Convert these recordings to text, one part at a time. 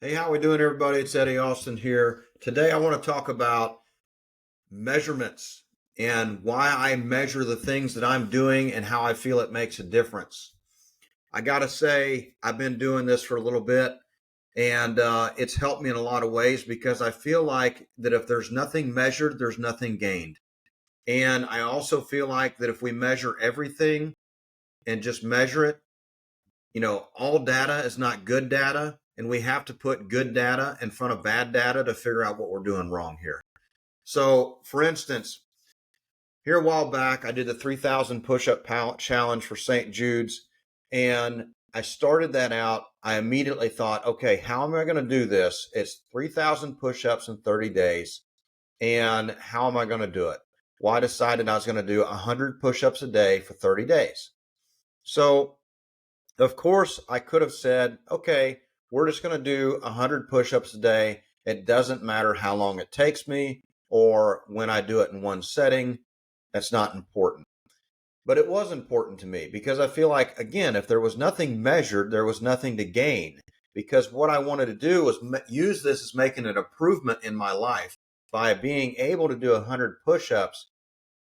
Hey, how we doing, everybody? It's Eddie Austin here. Today, I want to talk about measurements and why I measure the things that I'm doing and how I feel it makes a difference. I got to say, I've been doing this for a little bit, and it's helped me in a lot of ways because I feel like that if there's nothing measured, there's nothing gained. And I also feel like that if we measure everything and just measure it, all data is not good data, and we have to put good data in front of bad data to figure out what we're doing wrong here. So, for instance, here a while back, I did the 3,000 push-up challenge for St. Jude's, and I started that out. I immediately thought, okay, how am I going to do this? It's 3,000 push-ups in 30 days, and how am I going to do it? Well, I decided I was going to do 100 push-ups a day for 30 days. So of course, I could have said, okay, we're just going to do 100 push ups a day. It doesn't matter how long it takes me or when I do it in one setting. That's not important. But it was important to me because I feel like, again, if there was nothing measured, there was nothing to gain. Because what I wanted to do was use this as making an improvement in my life by being able to do 100 push ups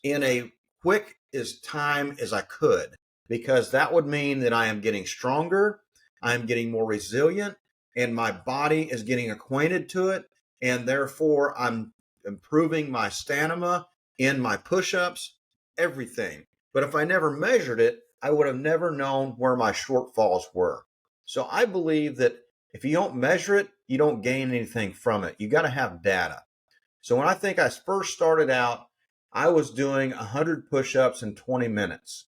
in a quick as time as I could, because that would mean that I am getting stronger, I am getting more resilient, and my body is getting acquainted to it. And therefore, I'm improving my stamina in my push ups, everything. But if I never measured it, I would have never known where my shortfalls were. So I believe that if you don't measure it, you don't gain anything from it. You got to have data. So when I think I first started out, I was doing 100 push ups in 20 minutes.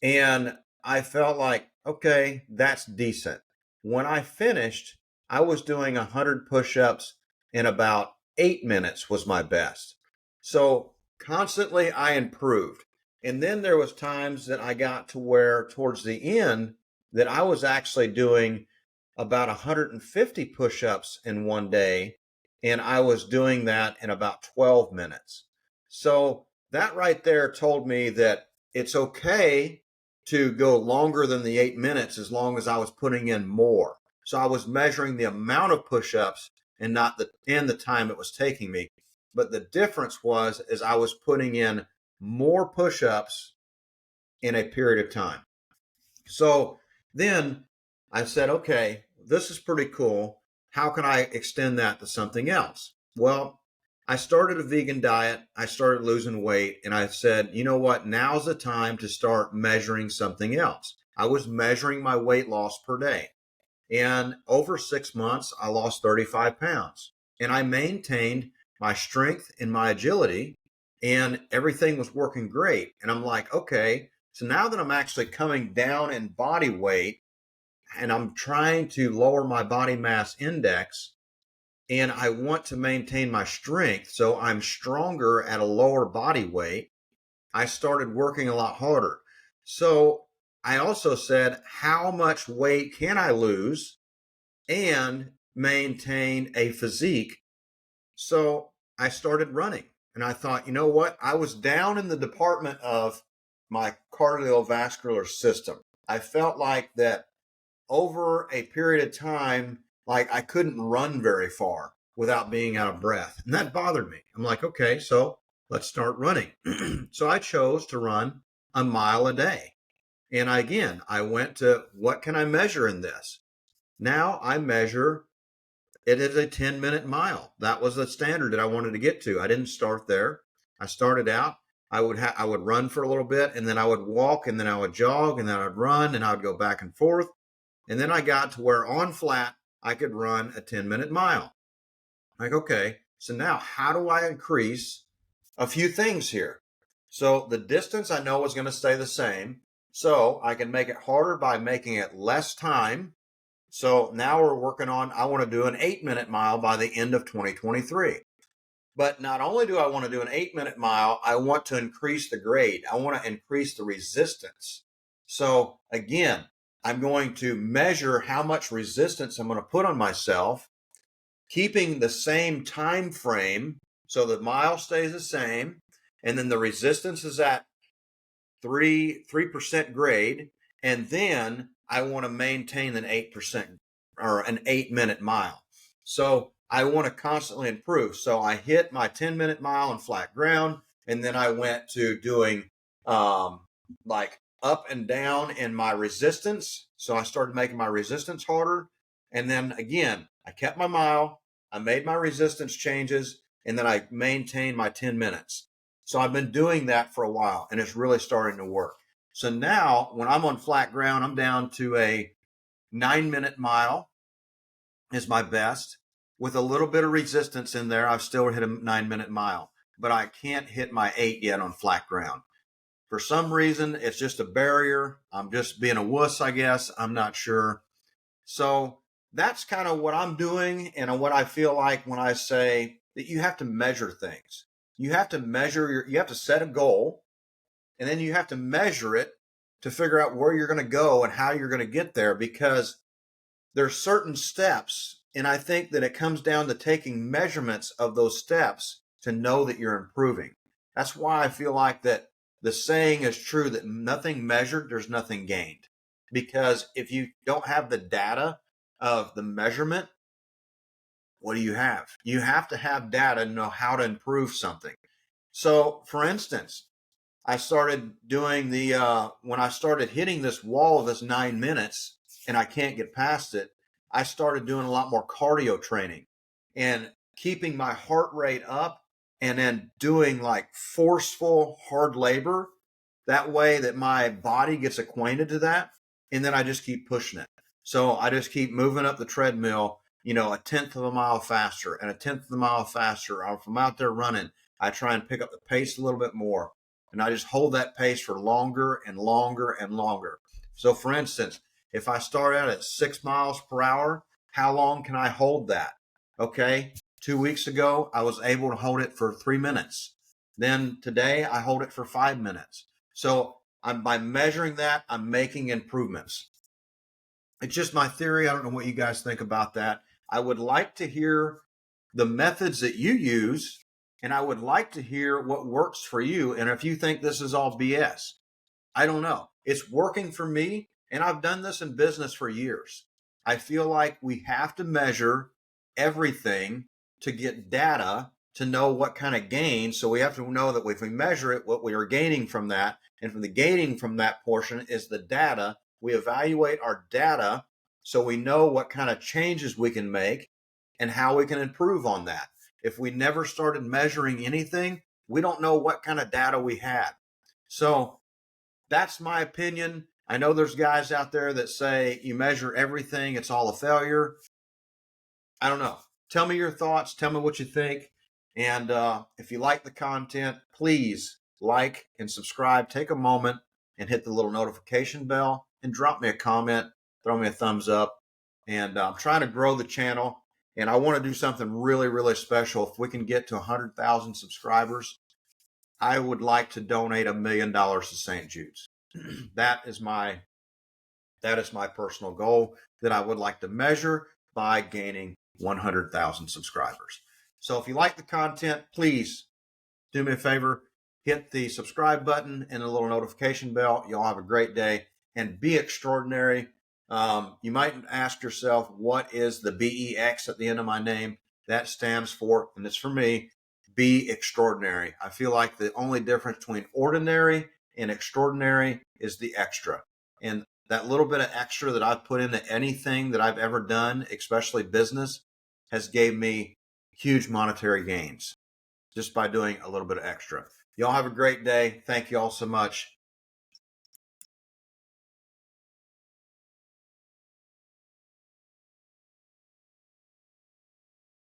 And I felt like, okay, that's decent. When I finished, I was doing 100 push ups in about 8 minutes was my best. So constantly I improved. And then there was times that I got to where towards the end that I was actually doing about 150 push-ups in one day, and I was doing that in about 12 minutes. So that right there told me that it's okay to go longer than the 8 minutes as long as I was putting in more. So I was measuring the amount of push-ups and not the time it was taking me. But the difference was is I was putting in more push-ups in a period of time. So then I said, okay, this is pretty cool. How can I extend that to something else? Well, I started a vegan diet. I started losing weight, and I said, you know what? Now's the time to start measuring something else. I was measuring my weight loss per day. And over 6 months, I lost 35 pounds. And I maintained my strength and my agility, and everything was working great. And I'm like, okay, so now that I'm actually coming down in body weight and I'm trying to lower my body mass index, and I want to maintain my strength so I'm stronger at a lower body weight, I started working a lot harder. So I also said, how much weight can I lose and maintain a physique? So I started running, and I thought, you know what? I was down in the department of my cardiovascular system. I felt like that over a period of time, like I couldn't run very far without being out of breath. And that bothered me. I'm like, okay, so let's start running. So I chose to run a mile a day. And I went to what can I measure in this? Now I measure it is a 10-minute mile. That was the standard that I wanted to get to. I didn't start there. I started out, I would run for a little bit, and then I would walk, and then I would jog, and then I would run, and I would go back and forth. And then I got to where on flat I could run a 10-minute mile. Like, okay, so now how do I increase a few things here? So the distance I know is going to stay the same. So I can make it harder by making it less time. So now we're working on, I want to do an 8-minute mile by the end of 2023. But not only do I want to do an 8-minute mile, I want to increase the grade. I want to increase the resistance. So again, I'm going to measure how much resistance I'm going to put on myself, keeping the same time frame. So the mile stays the same. And then the resistance is at 3% grade. And then I want to maintain an 8% or an 8-minute mile. So I want to constantly improve. So I hit my 10-minute mile on flat ground, and then I went to doing like up and down in my resistance. So I started making my resistance harder. And then again, I kept my mile, I made my resistance changes, and then I maintained my 10 minutes. So I've been doing that for a while, and it's really starting to work. So now when I'm on flat ground, I'm down to a 9-minute mile is my best. With a little bit of resistance in there, I've still hit a 9-minute mile, but I can't hit my 8 yet on flat ground. For some reason, it's just a barrier. I'm just being a wuss, I guess. I'm not sure. So that's kind of what I'm doing, and what I feel like when I say that you have to measure things. You have to you have to set a goal, and then you have to measure it to figure out where you're going to go and how you're going to get there, because there's certain steps. And I think that it comes down to taking measurements of those steps to know that you're improving. That's why I feel like that the saying is true that nothing measured, there's nothing gained. Because if you don't have the data of the measurement, what do you have? You have to have data to know how to improve something. So, for instance, I started doing when I started hitting this wall of this 9 minutes and I can't get past it, I started doing a lot more cardio training and keeping my heart rate up, and then doing like forceful hard labor. That way that my body gets acquainted to that. And then I just keep pushing it. So I just keep moving up the treadmill, a 10th of a mile faster and a 10th of a mile faster. Or if I'm out there running, I try and pick up the pace a little bit more. And I just hold that pace for longer and longer and longer. So for instance, if I start out at 6 miles per hour, how long can I hold that? Okay. 2 weeks ago, I was able to hold it for 3 minutes. Then today I hold it for 5 minutes. So by measuring that, I'm making improvements. It's just my theory. I don't know what you guys think about that. I would like to hear the methods that you use, and I would like to hear what works for you. And if you think this is all BS, I don't know. It's working for me, and I've done this in business for years. I feel like we have to measure everything to get data to know what kind of gain. So we have to know that if we measure it, what we are gaining from that, and from the gaining from that portion is the data. We evaluate our data so we know what kind of changes we can make and how we can improve on that. If we never started measuring anything, we don't know what kind of data we had. So that's my opinion. I know there's guys out there that say you measure everything, it's all a failure. I don't know. Tell me your thoughts. Tell me what you think. And if you like the content, please like and subscribe. Take a moment and hit the little notification bell and drop me a comment. Throw me a thumbs up. And I'm trying to grow the channel. And I want to do something really, really special. If we can get to 100,000 subscribers, I would like to donate $1 million to St. Jude's. That is my personal goal that I would like to measure by gaining 100,000 subscribers. So if you like the content, please do me a favor, hit the subscribe button and the little notification bell. Y'all have a great day and be extraordinary. You might ask yourself, what is the BEX at the end of my name? That stands for, and it's for me, be extraordinary. I feel like the only difference between ordinary and extraordinary is the extra. And that little bit of extra that I've put into anything that I've ever done, especially business, has gave me huge monetary gains just by doing a little bit of extra. Y'all have a great day. Thank you all so much.